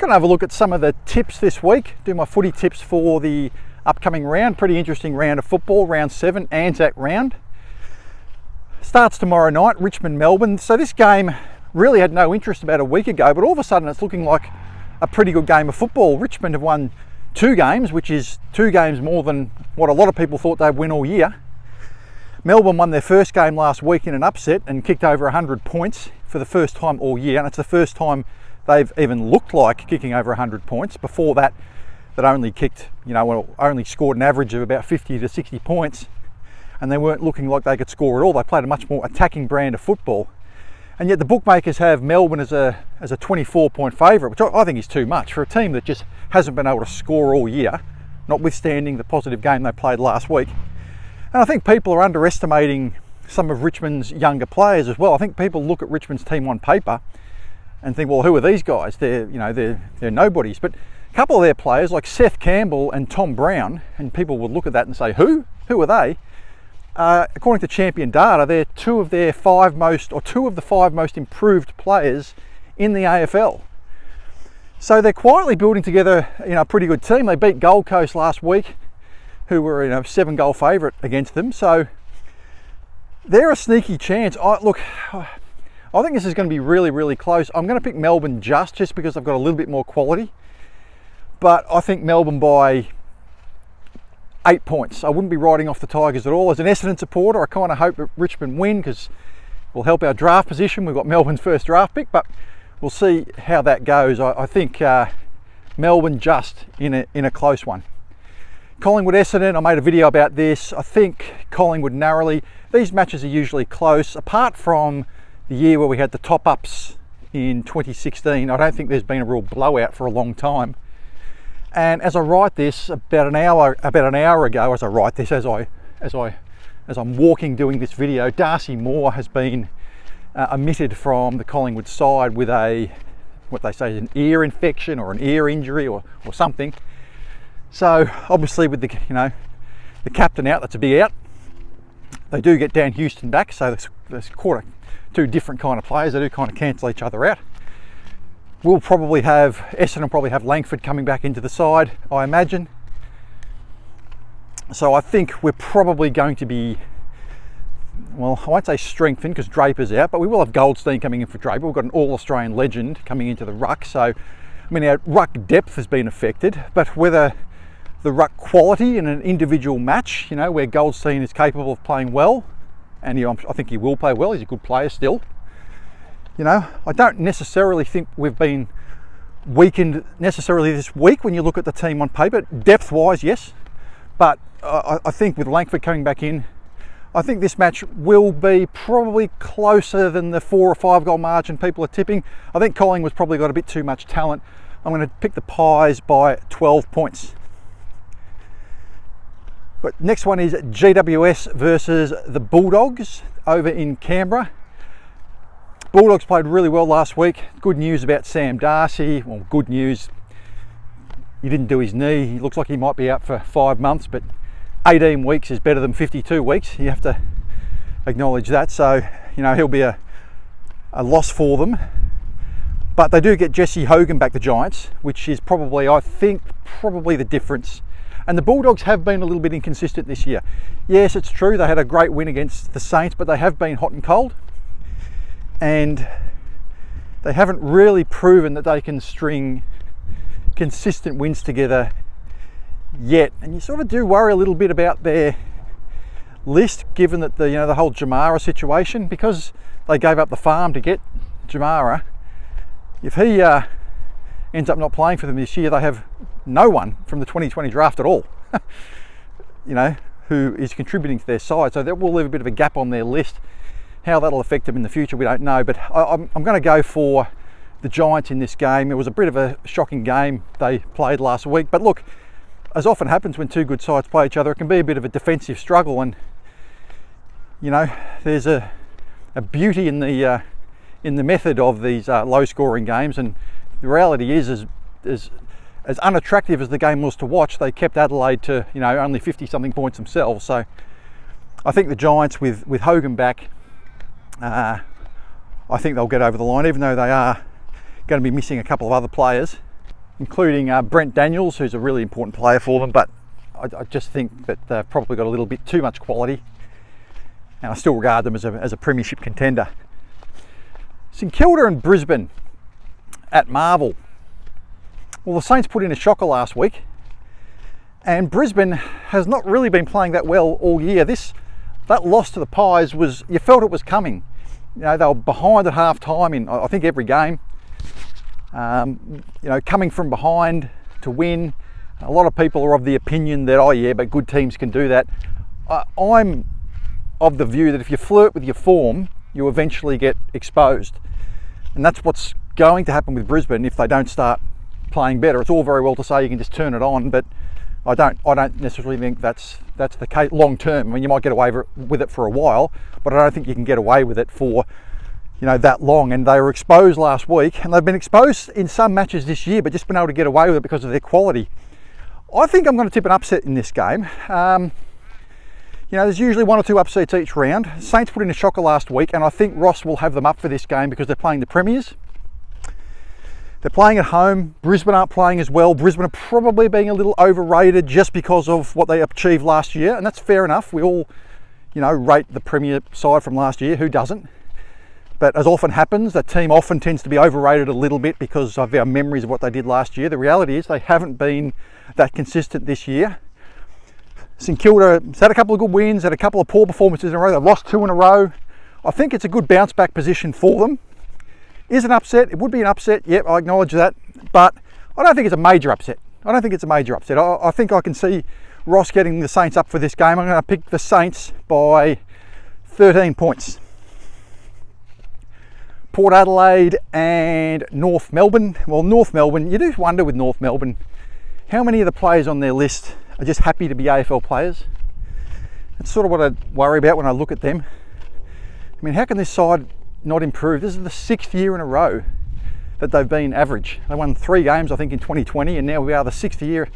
going to have a look at some of the tips this week, do my footy tips for the upcoming round. Pretty interesting round of football, round 7, Anzac round. Starts tomorrow night, Richmond, Melbourne. So this game really had no interest about a week ago, but all of a sudden it's looking like a pretty good game of football. Richmond have won 2 games, which is 2 games more than what a lot of people thought they'd win all year. Melbourne won their first game last week in an upset and kicked over 100 points for the first time all year, and it's the first time they've even looked like kicking over 100 points. Before that, they'd only kicked, only scored an average of about 50 to 60 points, and they weren't looking like they could score at all. They played a much more attacking brand of football, and yet the bookmakers have Melbourne as a 24-point favourite, which I think is too much for a team that just hasn't been able to score all year, notwithstanding the positive game they played last week. And I think people are underestimating some of Richmond's younger players as well. I think people look at Richmond's team on paper and think, well, who are these guys? They're nobodies. But a couple of their players, like Seth Campbell and Tom Brown, and people would look at that and say, who are they? According to Champion Data, they're two of the 5 most improved players in the AFL. So they're quietly building together, a pretty good team. They beat Gold Coast last week, who were 7-goal favourite against them. So they're a sneaky chance. I think this is going to be really, really close. I'm going to pick Melbourne just because they've got a little bit more quality. But I think Melbourne by 8 points. I wouldn't be writing off the Tigers at all. As an Essendon supporter, I kind of hope that Richmond win because we'll help our draft position. We've got Melbourne's first draft pick, but we'll see how that goes. I think Melbourne just in a close one. Collingwood Essendon, I made a video about this. I think Collingwood narrowly. These matches are usually close. Apart from the year where we had the top-ups in 2016, I don't think there's been a real blowout for a long time. And as I write this, about an hour ago, as I'm walking doing this video, Darcy Moore has been omitted from the Collingwood side with what they say is an ear infection or an ear injury or something. So obviously with the captain out, that's a big out. They do get Dan Houston back, so there's quite 2 different kind of players. They do kind of cancel each other out. Essendon will probably have Langford coming back into the side, I imagine. So I think we're probably going to be, well, I won't say strengthened because Draper's out, but we will have Goldstein coming in for Draper. We've got an All-Australian legend coming into the ruck. So, our ruck depth has been affected, but whether the ruck quality in an individual match, where Goldstein is capable of playing well, and I think he will play well, he's a good player still. I don't necessarily think we've been weakened necessarily this week when you look at the team on paper. Depth-wise, yes, but I think with Langford coming back in, I think this match will be probably closer than the 4 or 5 goal margin people are tipping. I think Collingwood's probably got a bit too much talent. I'm going to pick the Pies by 12 points. But next one is GWS versus the Bulldogs over in Canberra. Bulldogs played really well last week. Good news about Sam Darcy. Well, good news. He didn't do his knee. He looks like he might be out for 5 months, but 18 weeks is better than 52 weeks. You have to acknowledge that. So, he'll be a loss for them. But they do get Jesse Hogan back, the Giants, which is probably the difference. And the Bulldogs have been a little bit inconsistent this year. Yes, it's true, they had a great win against the Saints, but they have been hot and cold. And they haven't really proven that they can string consistent wins together yet. And you sort of do worry a little bit about their list, given that the whole Jamara situation, because they gave up the farm to get Jamara. If he ends up not playing for them this year, they have no one from the 2020 draft at all, who is contributing to their side. So that will leave a bit of a gap on their list. How that'll affect them in the future, we don't know. But I'm going to go for the Giants in this game. It was a bit of a shocking game they played last week. But look, as often happens when 2 good sides play each other, it can be a bit of a defensive struggle. And, there's a beauty in the method of these low-scoring games. And the reality is as unattractive as the game was to watch, they kept Adelaide to only 50-something points themselves. So I think the Giants with Hogan back, I think they'll get over the line, even though they are going to be missing a couple of other players. including Brent Daniels, who's a really important player for them, but I just think that they've probably got a little bit too much quality, and I still regard them as a premiership contender. St Kilda and Brisbane at Marvel. Well, the Saints put in a shocker last week, and Brisbane has not really been playing that well all year. That loss to the Pies was, you felt it was coming. You know, they were behind at half time in, I think, every game. You know, coming from behind to win. A lot of people are of the opinion that, oh yeah, but good teams can do that. I'm of the view that if you flirt with your form, you eventually get exposed. And that's what's going to happen with Brisbane if they don't start playing better. It's all very well to say you can just turn it on, but I don't necessarily think that's the case long term. I mean, you might get away with it for a while, but I don't think you can get away with it for, you know, that long. And they were exposed last week, and they've been exposed in some matches this year, but just been able to get away with it because of their quality. I think I'm going to tip an upset in this game. You know, there's usually one or two upsets each round. Saints put in a shocker last week, and I think Ross will have them up for this game because they're playing the Premiers. They're playing at home. Brisbane aren't playing as well. Brisbane are probably being a little overrated just because of what they achieved last year, and that's fair enough. We all, you know, rate the Premier side from last year. Who doesn't? But as often happens, that team often tends to be overrated a little bit because of our memories of what they did last year. The reality is they haven't been that consistent this year. St Kilda has had a couple of good wins, had a couple of poor performances in a row. They've lost 2 in a row. I think it's a good bounce back position for them. Is an upset. It would be an upset. Yep, I acknowledge that. But I don't think it's a major upset. I think I can see Ross getting the Saints up for this game. I'm going to pick the Saints by 13 points. Port Adelaide and North Melbourne. Well, North Melbourne, you do wonder with North Melbourne, how many of the players on their list are just happy to be AFL players? That's sort of what I worry about when I look at them. I mean, how can this side not improve? This is the 6th year in a row that they've been average. They won 3 games, I think, in 2020, and now we are the 6th year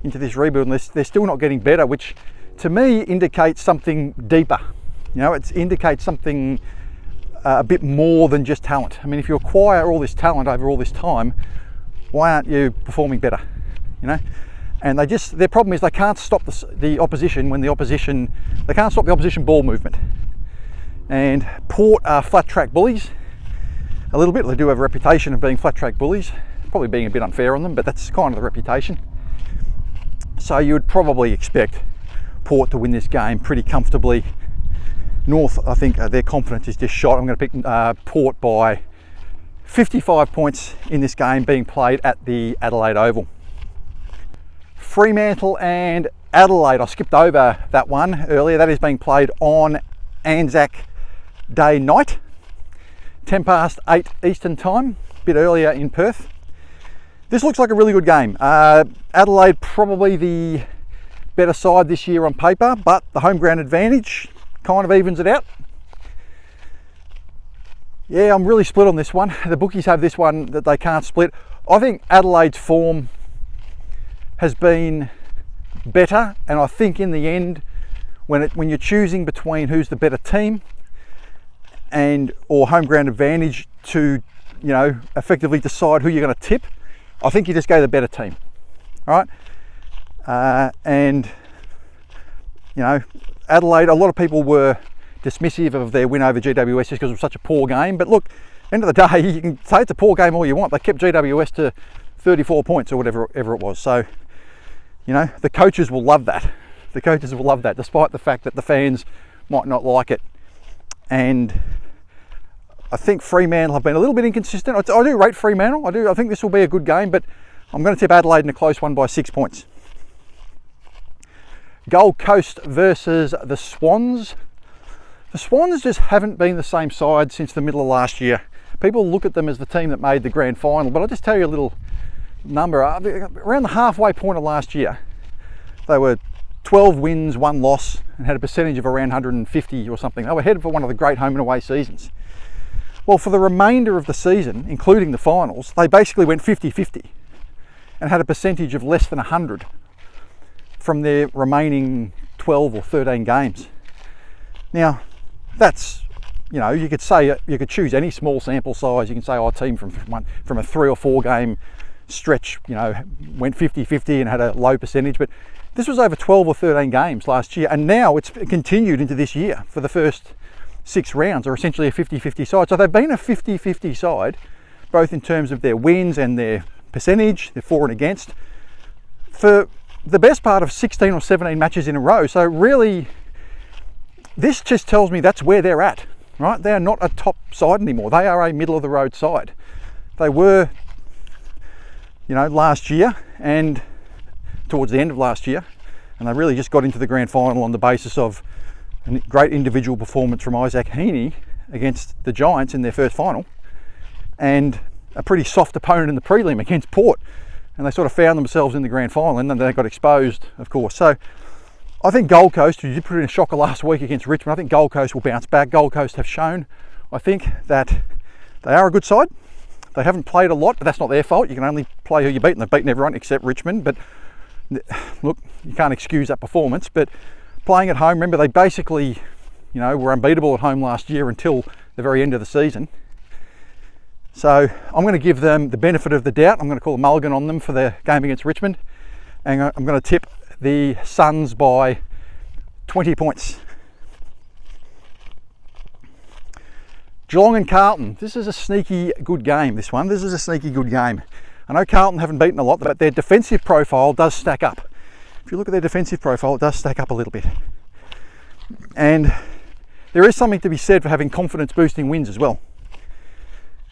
into this rebuild, and they're still not getting better, which to me indicates something deeper. You know, it indicates something a bit more than just talent. I mean, if you acquire all this talent over all this time, why aren't you performing better? You know, and their problem is they can't stop the opposition they can't stop the opposition ball movement. And Port are flat track bullies a little bit. They do have a reputation of being flat track bullies, probably being a bit unfair on them, but that's kind of the reputation. So you would probably expect Port to win this game pretty comfortably. North, I think their confidence is just shot. I'm going to pick Port by 55 points in this game being played at the Adelaide Oval. Fremantle and Adelaide, I skipped over that one earlier. That is being played on Anzac Day night, 10 past 8 Eastern time, a bit earlier in Perth. This looks like a really good game. Adelaide probably the better side this year on paper, but the home ground advantage kind of evens it out. Yeah, I'm really split on this one. The bookies have this one that they can't split. I think Adelaide's form has been better, and I think in the end, when you're choosing between who's the better team or home ground advantage to, you know, effectively decide who you're going to tip, I think you just go the better team. All right, and you know, Adelaide, a lot of people were dismissive of their win over GWS just because it was such a poor game. But look, end of the day, you can say it's a poor game all you want. They kept GWS to 34 points or whatever it was. So, you know, the coaches will love that. The coaches will love that, despite the fact that the fans might not like it. And I think Fremantle have been a little bit inconsistent. I do rate Fremantle. I think this will be a good game, but I'm going to tip Adelaide in a close one by 6 points. Gold Coast versus the Swans. The Swans just haven't been the same side since the middle of last year. People look at them as the team that made the grand final, but I'll just tell you a little number. Around the halfway point of last year, they were 12 wins, 1 loss, and had a percentage of around 150 or something. They were headed for one of the great home and away seasons. Well, for the remainder of the season, including the finals, they basically went 50-50 and had a percentage of less than 100 from their remaining 12 or 13 games. Now, that's, you know, you could say, you could choose any small sample size. You can say, oh, a team from a 3 or 4 game stretch, you know, went 50-50 and had a low percentage, but this was over 12 or 13 games last year, and now it's continued into this year. For the first 6 rounds are essentially a 50-50 side. So they've been a 50-50 side, both in terms of their wins and their percentage, their for and against, for the best part of 16 or 17 matches in a row. So really, this just tells me that's where they're at, right? They are not a top side anymore. They are a middle of the road side. They were, you know, last year and towards the end of last year, and they really just got into the grand final on the basis of a great individual performance from Isaac Heaney against the Giants in their first final, and a pretty soft opponent in the prelim against Port, and they sort of found themselves in the grand final, and then they got exposed, of course. So I think Gold Coast, who did put in a shocker last week against Richmond, I think Gold Coast will bounce back. Gold Coast have shown, I think, that they are a good side. They haven't played a lot, but that's not their fault. You can only play who you beat, and they've beaten everyone except Richmond. But look, you can't excuse that performance. But playing at home, remember, they basically, you know, were unbeatable at home last year until the very end of the season. So I'm going to give them the benefit of the doubt. I'm going to call a mulligan on them for their game against Richmond, and I'm going to tip the Suns by 20 points. Geelong and Carlton. This is a sneaky good game, this one. This is a sneaky good game. I know Carlton haven't beaten a lot, but their defensive profile does stack up. If you look at their defensive profile, it does stack up a little bit. And there is something to be said for having confidence boosting wins as well.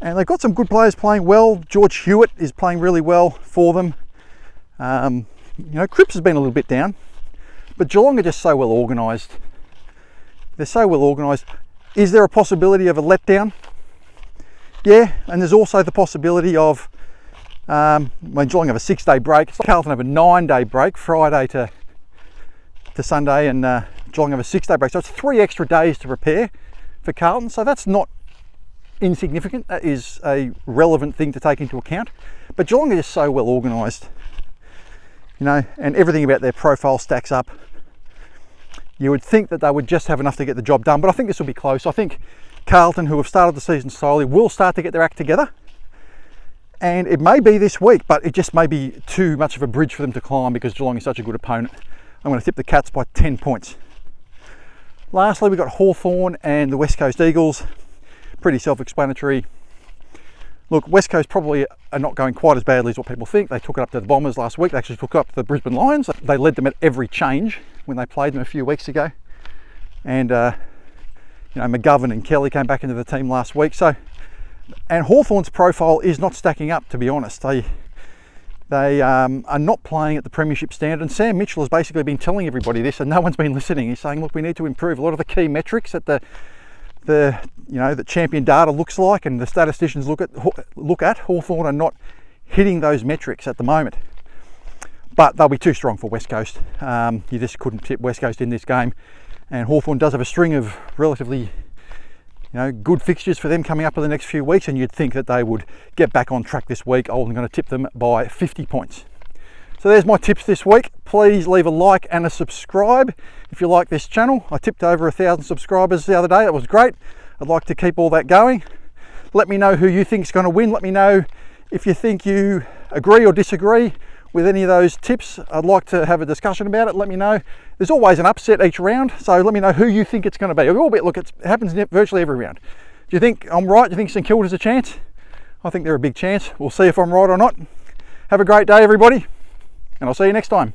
And they've got some good players playing well. George Hewitt is playing really well for them. You know, Cripps has been a little bit down, but Geelong are just so well organised. They're so well organised. Is there a possibility of a letdown? Yeah, and there's also the possibility of when Geelong have a 6-day break, Carlton have a 9-day break, Friday to Sunday, and Geelong have a 6-day break. So it's 3 extra days to prepare for Carlton. So that's not insignificant. That is a relevant thing to take into account. But Geelong are just so well organised, you know, and everything about their profile stacks up. You would think that they would just have enough to get the job done, but I think this will be close. I think Carlton, who have started the season slowly, will start to get their act together. And it may be this week, but it just may be too much of a bridge for them to climb because Geelong is such a good opponent. I'm going to tip the Cats by 10 points. Lastly, we've got Hawthorn and the West Coast Eagles. Pretty self-explanatory. Look, West Coast probably are not going quite as badly as what people think. They took it up to the Bombers last week. They actually took it up to the Brisbane Lions. They led them at every change when they played them a few weeks ago. And, you know, McGovern and Kelly came back into the team last week. So, and Hawthorn's profile is not stacking up, to be honest. They are not playing at the premiership standard. And Sam Mitchell has basically been telling everybody this, and no one's been listening. He's saying, look, we need to improve a lot of the key metrics that the champion data looks like, and the statisticians look at. Hawthorn are not hitting those metrics at the moment, but they'll be too strong for West Coast. You just couldn't tip West Coast in this game, and Hawthorn does have a string of relatively, you know, good fixtures for them coming up in the next few weeks, and you'd think that they would get back on track this week. I'm going to tip them by 50 points. So there's my tips this week. Please leave a like and a subscribe if you like this channel. I tipped over 1,000 subscribers the other day. That was great. I'd like to keep all that going. Let me know who you think is going to win. Let me know if you think you agree or disagree with any of those tips. I'd like to have a discussion about it. Let me know. There's always an upset each round, so let me know who you think it's going to be. Look, it happens virtually every round. Do you think I'm right? Do you think St Kilda's a chance? I think they're a big chance. We'll see if I'm right or not. Have a great day, everybody, and I'll see you next time.